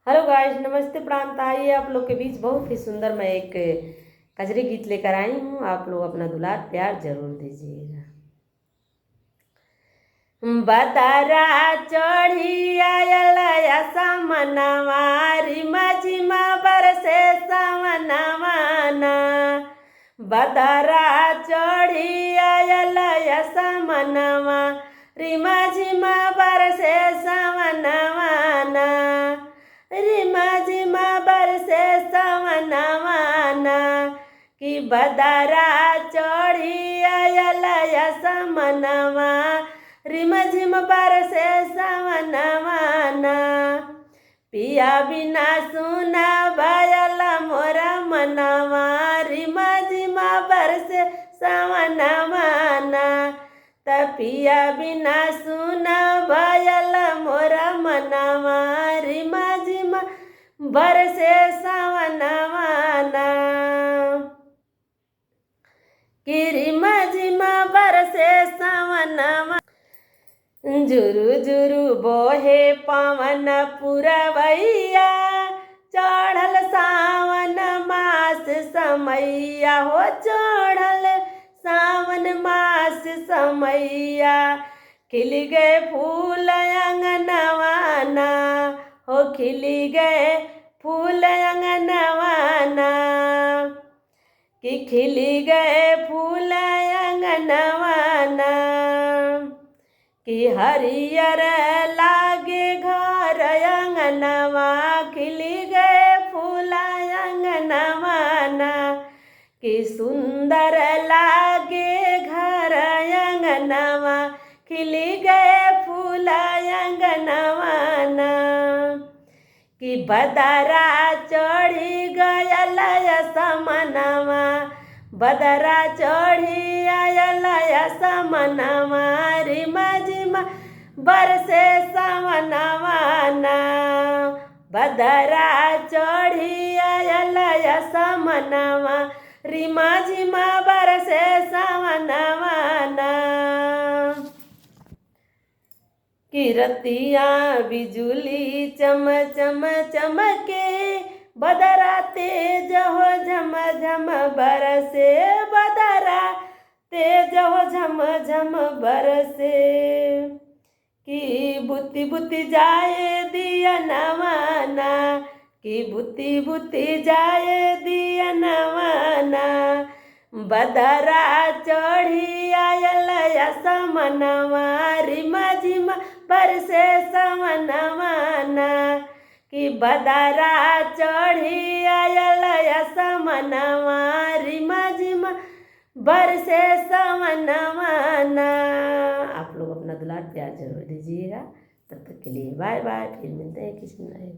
Hello guys, नमस्ते प्रांत। आइए आप लोग के बीच बहुत ही सुंदर मैं एक कजरी गीत लेकर आई हूँ। आप लोग अपना दुलार प्यार जरूर दीजिएगा। बदरा चढ़ी आयल समनवा रिमा झिमा बरसे समनवाना। बदरा चढ़ी आयल समनवा रिमा झिमा बरसे समनवाना। रिमा झिमा बरसे समनवाना कि बदरा चढ़ी आयल समनवा रिम झिम बरसे समनवाना। पिया बिना सुना भयल मोरा मनवा रिम झिम बरसे समनवाना। पिया बिना सुना भयल मोरा मनवा रिम झिम बरसे समनवाना। कि रिम झिम बरसे समनवा। जुरु जुरु बोहे पवन पुरवैया चढ़ल सावन मास समैया हो। चढ़ल सावन मास समैया खिल गए फूल अंगनवाना हो। खिल गए फूल अंगनवाना कि खिल गए फूल अंगनवाना। कि हरियर लागे घर अंगनवा खिल गए फूल अंगनवाना। कि सुंदर लागे घर अंगनवा खिल गए फूल अंगनवाना। कि बदरा चढ़ी गयल समनवा। बदरा चढ़ी आयल समनवा रिम झिम बरसे समनवाना। बदरा चढ़ी आयल समनवा रिम झिम बरसे समनवाना। कि रतिया बिजुली चम चम चमके बदरा तेज हो झम झम बरसे। बदरा तेज हो झम झम बरसे। कि बुति बुति जाए दिया नवाना। कि बुति बुति जाए दिया नवाना। बदरा चढ़ी आयल समनवा रिम झिम बरसे समनवाना। कि बदरा चढ़ी आयल समनवा रिम झिम बरसे समनवाना। आप लोग अपना दुलार प्यार जरूर दीजिएगा। तब तक के लिए बाय बाय। फिर मिलते हैं किसी नए